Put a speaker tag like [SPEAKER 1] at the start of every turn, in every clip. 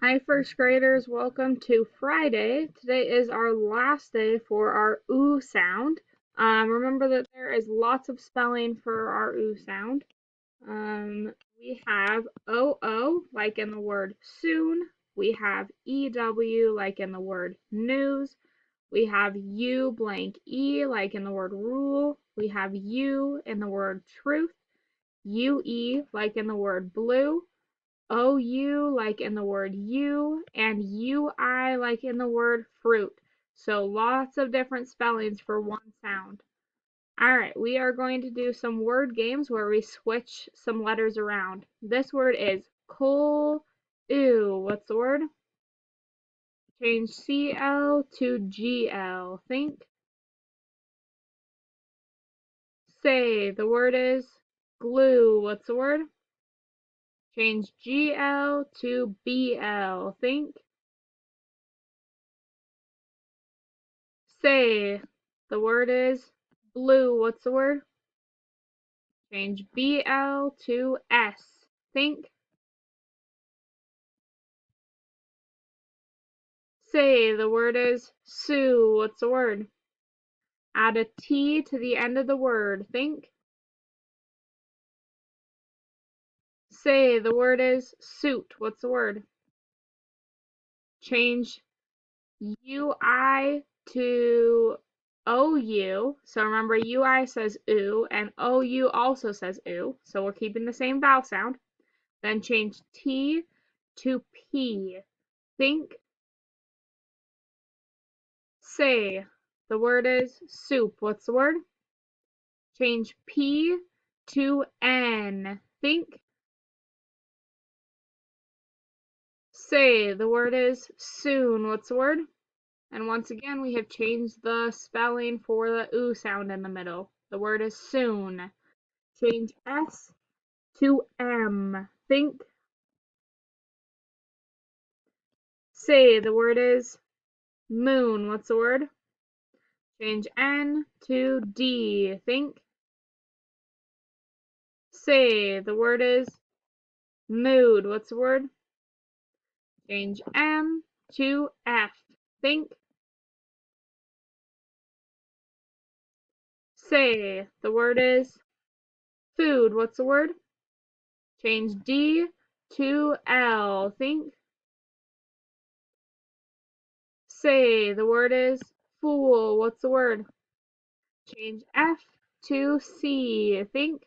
[SPEAKER 1] Hi, first graders. Welcome to Friday. Today is our last day for our OO sound. Remember that there is lots of spelling for our OO sound. We have OO, like in the word soon. We have EW, like in the word news. We have U blank E, like in the word rule. We have U in the word truth. UE, like in the word blue. OU like in the word you, and UI like in the word fruit. So lots of different spellings for one sound. Alright, we are going to do some word games where we switch some letters around. This word is cool. What's the word? Change CL to GL. Think. Say, the word is glue. What's the word? Change GL to BL. Think. Say, the word is blue. What's the word? Change BL to S. Think. Say, the word is Sue. What's the word? Add a T to the end of the word. Think. Say, the word is suit. What's the word? Change UI to OU. So remember, UI says oo, and OU also says oo. So we're keeping the same vowel sound. Then change T to P. Think. Say, the word is soup. What's the word? Change P to N. Think. Say, the word is soon. What's the word? And once again, we have changed the spelling for the oo sound in the middle. The word is soon. Change S to M. Think. Say, the word is moon. What's the word? Change N to D. Think. Say, the word is mood. What's the word? Change M to F. Think. Say, the word is food. What's the word? Change D to L. Think. Say, the word is fool. What's the word? Change F to C. Think.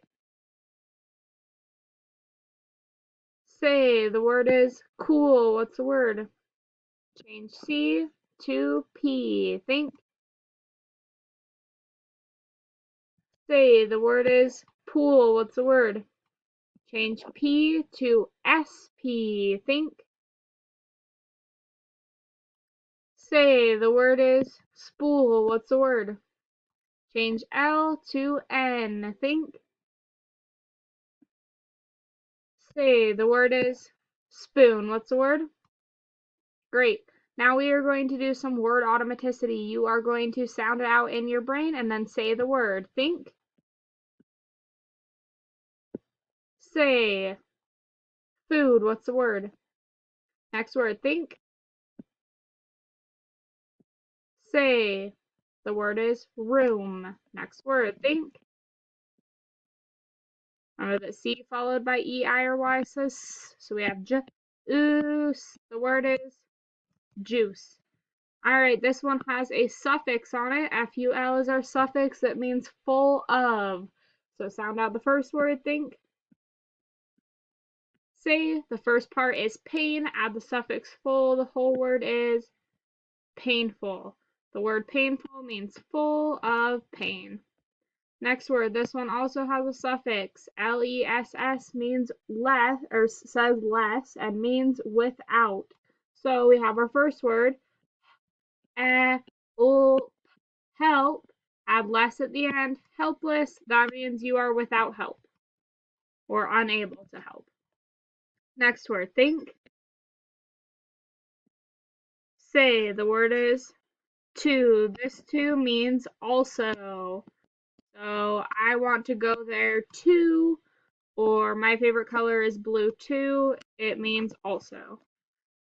[SPEAKER 1] Say, the word is cool. What's the word? Change C to P. Think. Say, the word is pool. What's the word? Change P to SP. Think. Say, the word is spool. What's the word? Change L to N. Think. Say, the word is spoon. What's the word? Great. Now we are going to do some word automaticity. You are going to sound it out in your brain and then say the word. Think. Say, food. What's the word? Next word. Think. Say, the word is room. Next word. Think. Remember that C followed by E, I, or Y says, so we have J, oos. The word is juice. Alright, this one has a suffix on it. FUL is our suffix that means full of. So sound out the first word. Think. Say, the first part is pain. Add the suffix full. The whole word is painful. The word painful means full of pain. Next word, this one also has a suffix. LESS means less, or says less, and means without. So we have our first word, help. Add less at the end. Helpless, that means you are without help or unable to help. Next word, think. Say, the word is to. This to means also. So I want to go there too. Or my favorite color is blue too. It means also.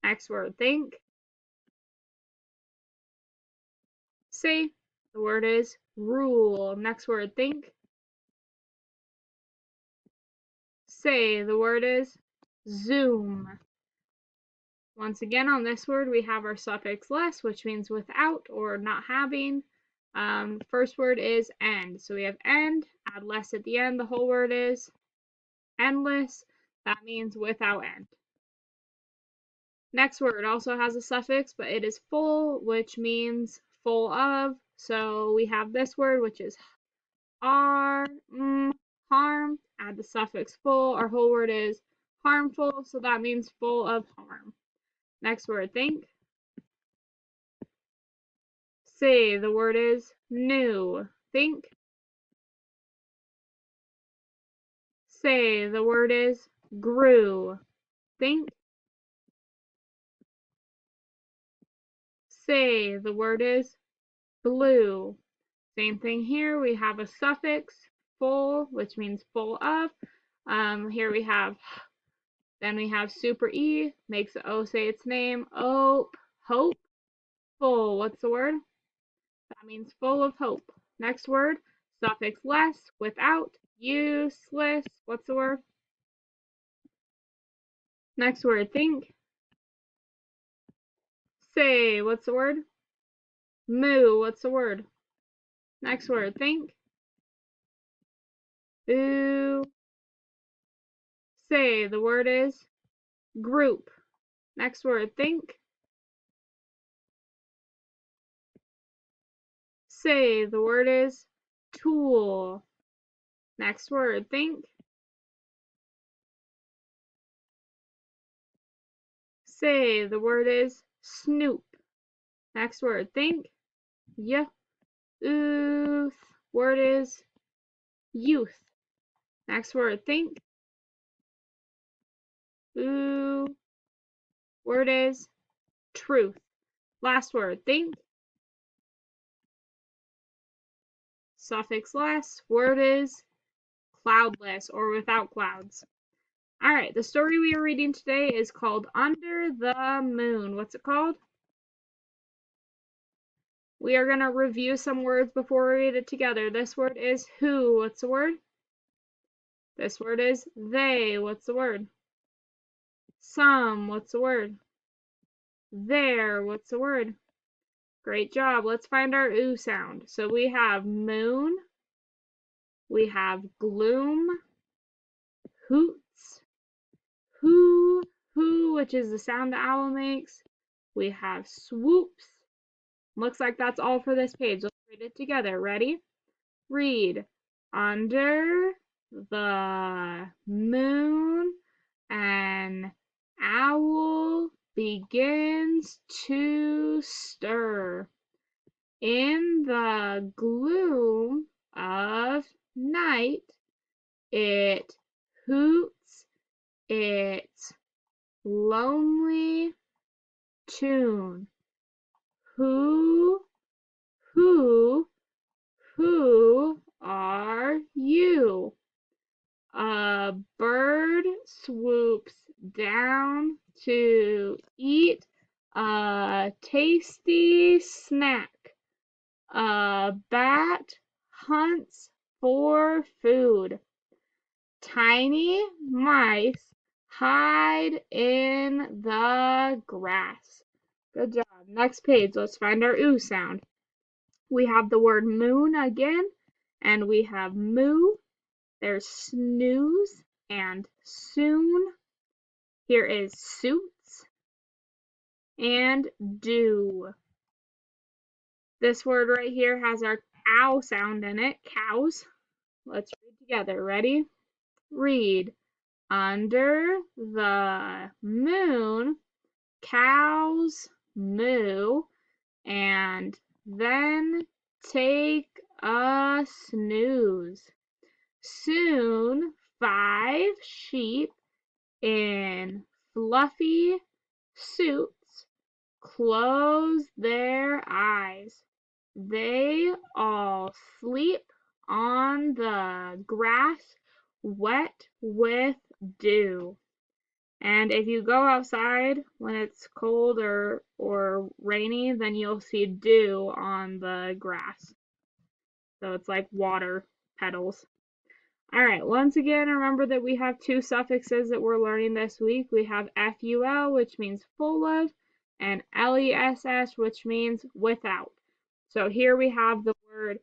[SPEAKER 1] Next word, think. Say. The word is rule. Next word, think. Say. The word is zoom. Once again, on this word, we have our suffix less, which means without or not having. First word is end. So we have end, add less at the end. The whole word is endless. That means without end. Next word also has a suffix, but it is full, which means full of. So we have this word, which is harm. Add the suffix full. Our whole word is harmful, so that means full of harm. Next word, think. Say. The word is new. Think. Say. The word is grew. Think. Say. The word is blue. Same thing here. We have a suffix, full, which means full of. Here we have, then we have super E, makes the O say its name. Hope, full. What's the word? That means full of hope. Next word, suffix less, without, useless. What's the word? Next word, think. Say, what's the word? Moo, what's the word? Next word, think. Ooh. Say, the word is group. Next word, think. Say, the word is tool. Next word, think. Say, the word is snoop. Next word, think. Youth. Word is youth. Next word, think. Ooh. Word is truth. Last word, think. Suffix less. Word is cloudless or without clouds. All right, the story we are reading today is called Under the Moon. What's it called? We are going to review some words before we read it together. This word is who. What's the word? This word is they. What's the word? Some. What's the word? There. What's the word? Great job. Let's find our oo sound. So we have moon. We have gloom. Hoots. Who, which is the sound the owl makes. We have swoops. Looks like that's all for this page. Let's read it together. Ready? Read. Under the moon, an owl begins to stir. In the gloom of night, it hoots its lonely tune. Who, who, who are you? A bird swoops down to eat a tasty snack. A bat hunts for food. Tiny mice hide in the grass. Good job. Next page, let's find our oo sound. We have the word moon again, and we have moo. There's snooze and soon. Here is suits and do. This word right here has our ow sound in it, cows. Let's read together. Ready? Read. Under the moon, cows moo and then take a snooze. Soon 5 sheep in fluffy suits close their eyes. They all sleep on the grass, wet with dew. And if you go outside when it's cold or rainy, then you'll see dew on the grass. So it's like water petals. All right, once again, remember that we have two suffixes that we're learning this week. We have FUL, which means full of, and LESS, which means without. So here we have the word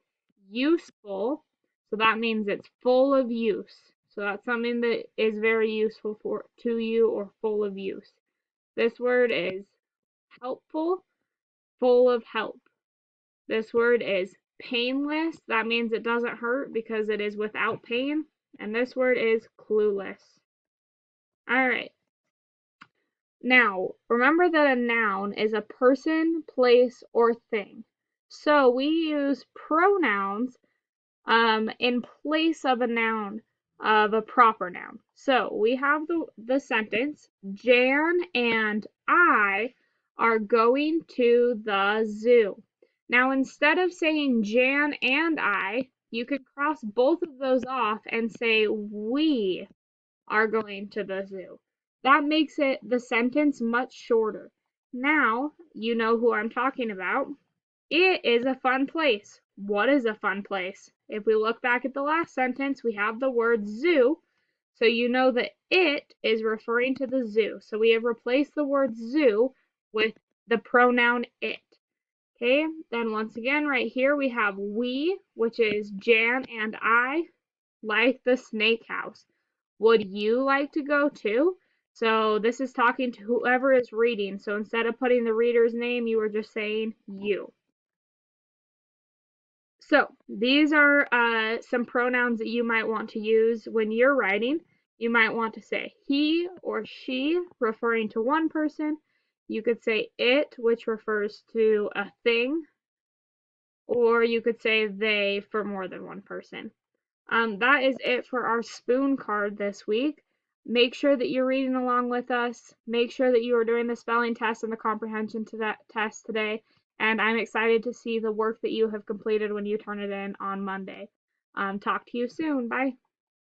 [SPEAKER 1] useful. So that means it's full of use. So that's something that is very useful to you or full of use. This word is helpful, full of help. This word is painless. That means it doesn't hurt because it is without pain. And this word is clueless. All right. Now, remember that a noun is a person, place, or thing. So we use pronouns in place of a noun, of a proper noun. So we have the sentence, Jan and I are going to the zoo. Now, instead of saying Jan and I, you could cross both of those off and say we are going to the zoo. That makes it the sentence much shorter. Now, you know who I'm talking about. It is a fun place. What is a fun place? If we look back at the last sentence, we have the word zoo, so you know that it is referring to the zoo. So we have replaced the word zoo with the pronoun it. Okay, then once again, right here we have we, which is Jan and I, like the snake house. Would you like to go too? So this is talking to whoever is reading. So instead of putting the reader's name, you are just saying you. So these are some pronouns that you might want to use when you're writing. You might want to say he or she, referring to one person. You could say it, which refers to a thing, or you could say they for more than one person. That is it for our spoon card this week. Make sure that you're reading along with us. Make sure that you are doing the spelling test and the comprehension to that test today. And I'm excited to see the work that you have completed when you turn it in on Monday. Talk to you soon. Bye.